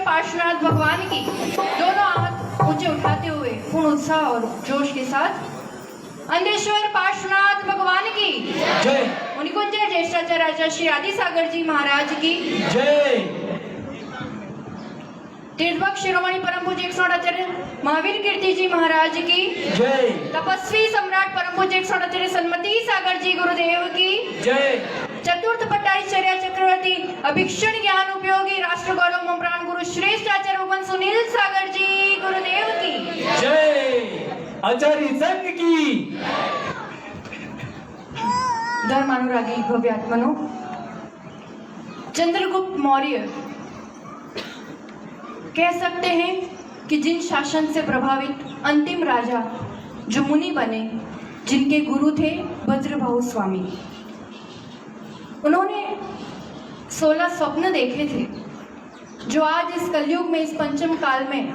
पार्श्वनाथ भगवान की। दोनों हाथ ऊंचे उठाते हुए पूर्ण उत्साह और जोश के साथ अंधेश्वर पार्श्वनाथ भगवान की जय। मुनिकुंज ज्येष्ठाचार्य राजा श्री आदि सागर जी महाराज की जय। तीर्थभक्त शिरोमणि परम पूज्य 108 आचार्य महावीर कीर्ति जी महाराज की जय। तपस्वी सम्राट परम पूज्य 108 आचार्य सन्मति सागर जी गुरुदेव की जय। चतुर्थ पट्टाचार्य चक्रवर्ती अभिक्षण ज्ञान उपयोगी राष्ट्र गौरव प्राण गुरु श्रेष्ठ आचार्य भगवान सुनील सागर जी गुरुदेव की जय। आचार्य संघ की धर्मानुरागी भव्य आत्मनो, चंद्रगुप्त मौर्य कह सकते हैं कि जिन शासन से प्रभावित अंतिम राजा जो मुनि बने, जिनके गुरु थे वज्रबाहु स्वामी। उन्होंने 16 स्वप्न देखे थे जो आज इस कलयुग में, इस पंचम काल में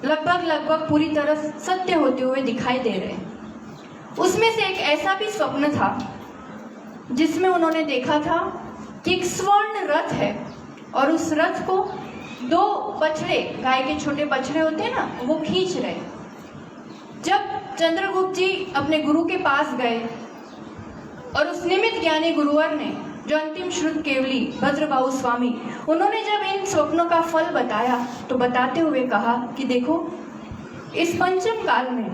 लगभग पूरी तरह सत्य होते हुए दिखाई दे रहे हैं। उसमें से एक ऐसा भी स्वप्न था जिसमें उन्होंने देखा था कि एक स्वर्ण रथ है और उस रथ को 2 बछड़े, गाय के छोटे बछड़े होते हैं ना, वो खींच रहे। जब चंद्रगुप्त जी अपने गुरु के पास गए और उस निमित्त ज्ञानी गुरुवर ने, जो अंतिम श्रुत केवली वज्रबाहु स्वामी, उन्होंने जब इन स्वप्नों का फल बताया तो बताते हुए कहा कि देखो, इस पंचम काल में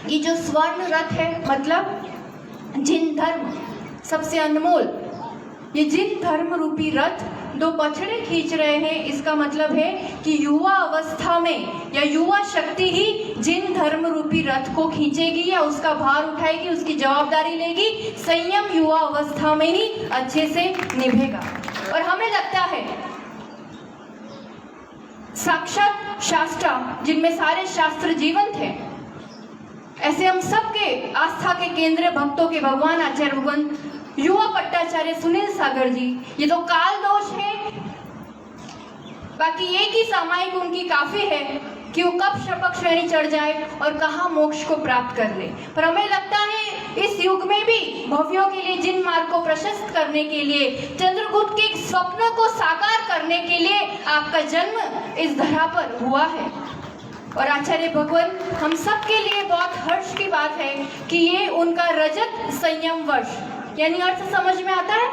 ये जो स्वर्ण रथ है, मतलब जिन धर्म सबसे अनमोल, ये जिन धर्म रूपी रथ 2 बछड़े खींच रहे हैं, इसका मतलब है कि युवा अवस्था में या युवा शक्ति ही जिन धर्म रूपी रथ को खींचेगी या उसका भार उठाएगी, उसकी जवाबदारी लेगी। संयम युवा अवस्था में ही अच्छे से निभेगा। और हमें लगता है साक्षात शास्त्रा, जिनमें सारे शास्त्र जीवंत हैं, ऐसे हम सबके आस्था के केंद्र भक्तों के भगवान आचार्य भगवान युवा पट्टाचार्य सुनील सागर जी, ये तो काल दोष है। बाकी एक ही सामायिक उनकी काफी है कि वो कब शपथ श्रेणी चढ़ जाए और कहाँ मोक्ष को प्राप्त कर ले। पर हमें लगता है इस युग में भी भव्यों के लिए जिन मार्ग को प्रशस्त करने के लिए, चंद्रगुप्त के स्वप्नों को साकार करने के लिए आपका जन्म इस धरा पर हुआ है। और आचार्य भगवान हम सब के लिए बहुत हर्ष की बात है कि ये उनका रजत संयम वर्ष, यानी अर्थ समझ में आता है,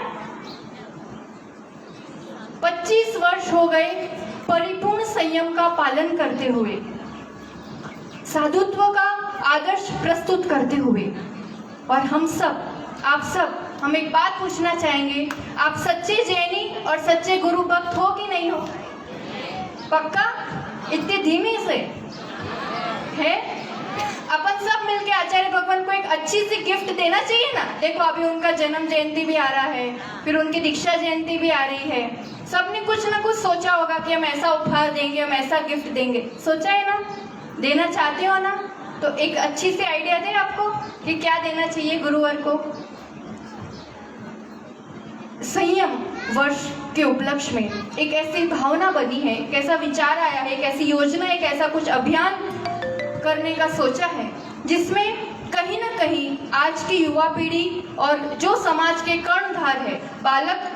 25 वर्ष हो गए परिपूर्ण संयम का पालन करते हुए, साधुत्व का आदर्श प्रस्तुत करते हुए। और हम सब, आप सब, हम एक बात पूछना चाहेंगे, आप सच्चे जैनी और सच्चे गुरु भक्त हो कि नहीं हो? पक्का? इतने धीमे से है? अपन सब मिलके आचार्य भगवान को एक अच्छी सी गिफ्ट देना चाहिए ना। देखो, अभी उनका जन्म जयंती भी आ रहा है, फिर उनकी दीक्षा जयंती भी आ रही है। सबने कुछ ना कुछ सोचा होगा कि हम ऐसा उपहार देंगे, हम ऐसा गिफ्ट देंगे। सोचा है ना? देना चाहते हो ना? तो एक अच्छी सी आइडिया दे आपको कि क्या देना चाहिए गुरुवर को। संयम वर्ष के उपलक्ष्य में एक ऐसी भावना बनी है, एक ऐसा विचार आया है, एक ऐसी योजना, एक ऐसा कुछ अभियान करने का सोचा है जिसमें कहीं ना कहीं आज की युवा पीढ़ी और जो समाज के कर्णधार है, बालक,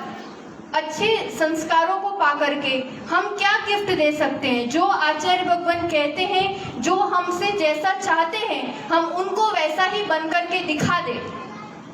अच्छे संस्कारों को पा करके हम क्या गिफ्ट दे सकते हैं। जो आचार्य भगवान कहते हैं, जो हमसे जैसा चाहते हैं, हम उनको वैसा ही बन करके दिखा दे,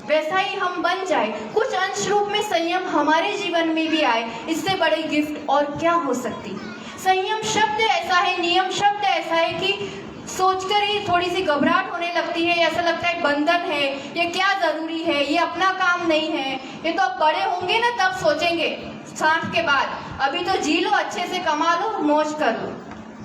वैसा ही हम बन जाए, कुछ अंश रूप में संयम हमारे जीवन में भी आए। इससे बड़े गिफ्ट और क्या हो सकती। संयम शब्द ऐसा है, नियम शब्द ऐसा है कि सोचकर ही थोड़ी सी घबराहट होने लगती है। ऐसा लगता है बंधन है, ये क्या जरूरी है, ये अपना काम नहीं है, ये तो अब बड़े होंगे ना तब सोचेंगे 60 के बाद, अभी तो जी लो, अच्छे से कमा लो, मौज कर लो।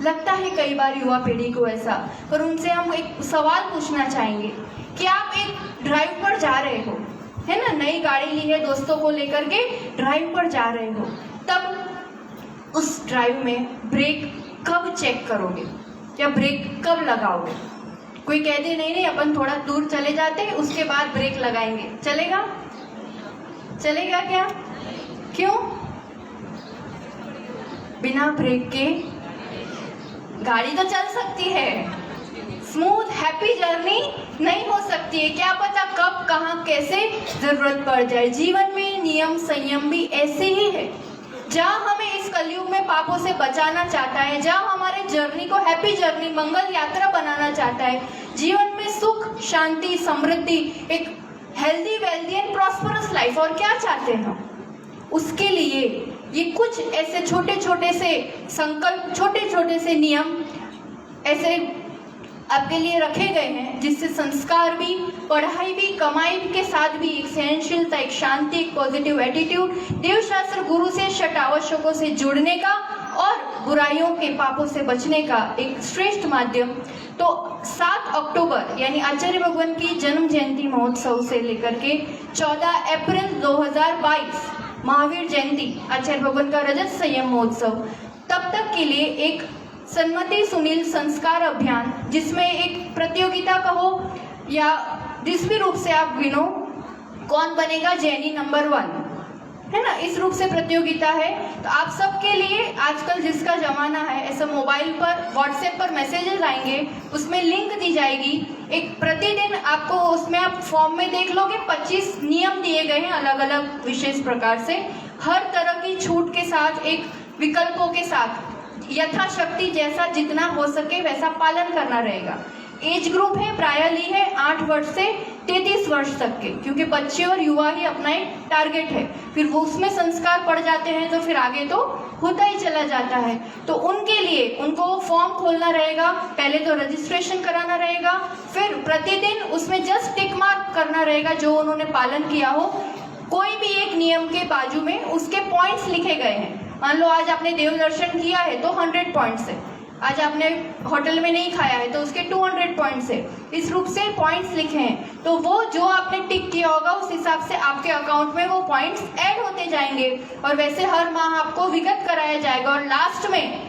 लगता है कई बार युवा पीढ़ी को ऐसा। पर उनसे हम एक सवाल पूछना चाहेंगे कि आप एक ड्राइव पर जा रहे हो, है ना, नई गाड़ी ली है, दोस्तों को लेकर के ड्राइव पर जा रहे हो, तब उस ड्राइव में ब्रेक कब चेक करोगे या ब्रेक कब लगाओगे? कोई कह दे नहीं अपन थोड़ा दूर चले जाते हैं, उसके बाद ब्रेक लगाएंगे, चलेगा? चलेगा क्या? क्यों? बिना ब्रेक के गाड़ी तो चल सकती है, स्मूथ हैप्पी जर्नी नहीं हो सकती है। क्या पता कब कहाँ कैसे जरूरत पड़ जाए। जीवन में नियम संयम भी ऐसे ही है। जहाँ हमें इस कलयुग में पापों से बचाना चाहता है, जहाँ हमारे जर्नी को हैप्पी जर्नी, मंगल यात्रा बनाना चाहता है, जीवन में सुख, शांति, समृद्धि, एक healthy, wealthy and prosperous life. और क्या चाहते हैं हम? उसके लिए ये कुछ ऐसे छोटे छोटे से संकल्प, छोटे छोटे से नियम ऐसे आपके लिए रखे गए हैं, जिससे संस्कार भी, पढ़ाई भी, कमाई के साथ भी एक सहनशीलता, एक शांति, एक पॉजिटिव एटीट्यूड, देवशास्त्र, गुरु से षट आवश्यकों से जुड़ने का और बुराइयों के, पापों से बचने का एक श्रेष्ठ माध्यम। तो 7 अक्टूबर यानी आचार्य भगवान की जन्म जयंती महोत्सव से लेकर के 14 अप्रैल 2022 महावीर जयंती, आचार्य भगवान का रजत संयम महोत्सव, तब तक के लिए एक सन्मति सुनील संस्कार अभियान, जिसमें एक प्रतियोगिता कहो या जिस भी रूप से आप गिनो, कौन बनेगा जैनी नंबर 1, है ना, इस रूप से प्रतियोगिता है। तो आप सबके लिए आजकल जिसका जमाना है, ऐसा मोबाइल पर, व्हाट्सएप पर मैसेजेस आएंगे, उसमें लिंक दी जाएगी। एक प्रतिदिन आपको उसमें आप फॉर्म में देख लोगे 25 नियम दिए गए हैं अलग अलग विशेष प्रकार से, हर तरह की छूट के साथ, एक विकल्पों के साथ, यथाशक्ति जैसा जितना हो सके वैसा पालन करना रहेगा। एज ग्रुप है, प्रायली है 8 वर्ष से 33 वर्ष तक के, क्योंकि बच्चे और युवा ही अपना एक टारगेट है। फिर वो उसमें संस्कार पड़ जाते हैं तो फिर आगे तो होता ही चला जाता है। तो उनके लिए उनको फॉर्म खोलना रहेगा, पहले तो रजिस्ट्रेशन कराना रहेगा, फिर प्रतिदिन उसमें जस्ट टिक मार्क करना रहेगा जो उन्होंने पालन किया हो। कोई भी एक नियम के बाजू में उसके पॉइंट्स लिखे गए हैं। मान लो आज आपने देव दर्शन किया है तो 100 पॉइंट्स है, आज आपने होटल में नहीं खाया है तो उसके 200 पॉइंट्स है। इस रूप से पॉइंट्स लिखे हैं, तो वो जो आपने टिक किया होगा उस हिसाब से आपके अकाउंट में वो पॉइंट्स ऐड होते जाएंगे और वैसे हर माह आपको विगत कराया जाएगा। और लास्ट में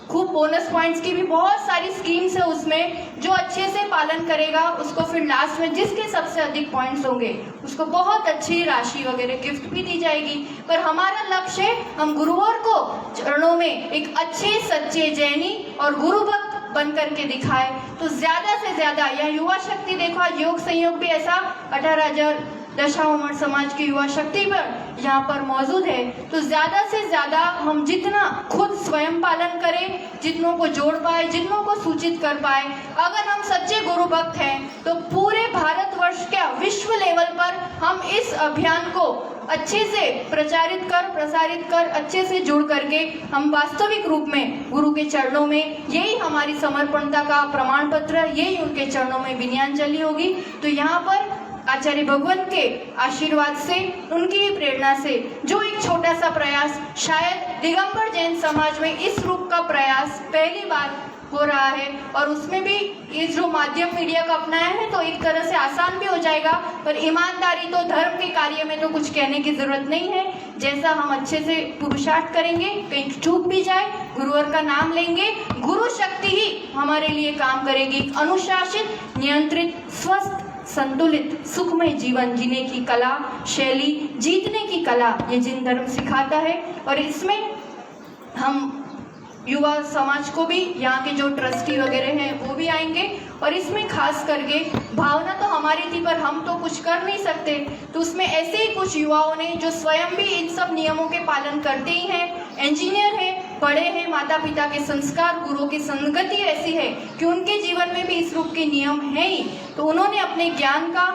खूब बोनस पॉइंट्स की भी बहुत सारी स्कीम्स है उसमें, जो अच्छे से पालन करेगा उसको फिर लास्ट में जिसके सबसे अधिक पॉइंट्स होंगे उसको बहुत अच्छी राशि वगैरह गिफ्ट भी दी जाएगी। पर हमारा लक्ष्य है हम गुरुवर को चरणों में एक अच्छे सच्चे जैनी और गुरु भक्त बन करके दिखाए। तो ज्यादा से ज्यादा यह युवा शक्ति, देखो आज योग संयोग भी ऐसा 18,000 दशावमन समाज की युवा शक्ति पर यहाँ पर मौजूद है। तो ज्यादा से ज्यादा हम जितना खुद स्वयं पालन करें, जितनों को जोड़ पाए, जितनों को सूचित कर पाए, अगर हम सच्चे गुरु भक्त हैं तो पूरे भारतवर्ष क्या विश्व लेवल पर हम इस अभियान को अच्छे से प्रसारित कर अच्छे से जुड़ करके हम वास्तविक रूप में गुरु के चरणों में, यही हमारी समर्पणता का प्रमाण पत्र, यही उनके चरणों में विनयांजलि होगी। तो यहाँ पर आचार्य भगवान के आशीर्वाद से, उनकी ही प्रेरणा से जो एक छोटा सा प्रयास, शायद दिगंबर जैन समाज में इस रूप का प्रयास पहली बार हो रहा है और उसमें भी ये जो माध्यम मीडिया का अपनाया है तो एक तरह से आसान भी हो जाएगा। पर ईमानदारी तो धर्म के कार्य में तो कुछ कहने की जरूरत नहीं है। जैसा हम अच्छे से पुरुषार्थ करेंगे, कहीं चूक भी जाए गुरुवर का नाम लेंगे, गुरु शक्ति ही हमारे लिए काम करेगी। अनुशासित, नियंत्रित, स्वस्थ, संतुलित, सुखमय जीवन जीने की कला, शैली, जीतने की कला ये जिन धर्म सिखाता है। और इसमें हम युवा समाज को भी, यहाँ के जो ट्रस्टी वगैरह हैं वो भी आएंगे और इसमें खास करके भावना तो हमारी थी पर हम तो कुछ कर नहीं सकते, तो उसमें ऐसे ही कुछ युवाओं ने जो स्वयं भी इन सब नियमों के पालन करते ही हैं, इंजीनियर हैं, पढ़े हैं, माता पिता के संस्कार, गुरुओं की संगति ऐसी है कि उनके जीवन में भी इस रूप के नियम हैं ही, तो उन्होंने अपने ज्ञान का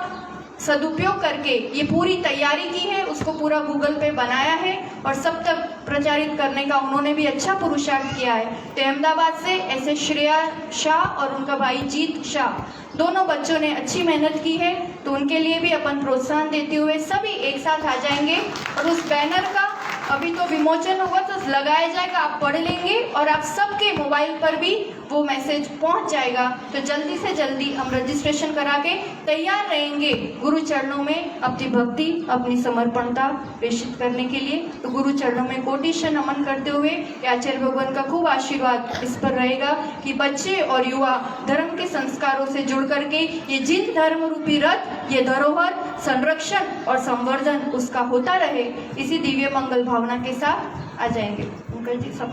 सदुपयोग करके ये पूरी तैयारी की है, उसको पूरा गूगल पे बनाया है और सब तक प्रचारित करने का उन्होंने भी अच्छा पुरुषार्थ किया है। तो अहमदाबाद से ऐसे श्रेया शाह और उनका भाई जीत शाह, दोनों बच्चों ने अच्छी मेहनत की है, तो उनके लिए भी अपन प्रोत्साहन देते हुए सभी एक साथ आ जाएंगे और उस बैनर का अभी तो विमोचन होगा तो लगाया जाएगा, आप पढ़ लेंगे और आप सबके मोबाइल पर भी वो मैसेज पहुंच जाएगा। तो जल्दी से जल्दी हम रजिस्ट्रेशन करा के तैयार रहेंगे गुरु चरणों में अपनी भक्ति, अपनी समर्पणता प्रेषित करने के लिए। तो गुरु चरणों में कोटिशन नमन करते हुए आचार्य भगवान का खूब आशीर्वाद इस पर रहेगा कि बच्चे और युवा धर्म के संस्कारों से जुड़ करके ये जिन धर्म रूपी रथ, ये धरोहर संरक्षण और संवर्धन उसका होता रहे, इसी दिव्य मंगल भावना के साथ आ जाएंगे। अंकल जी सबको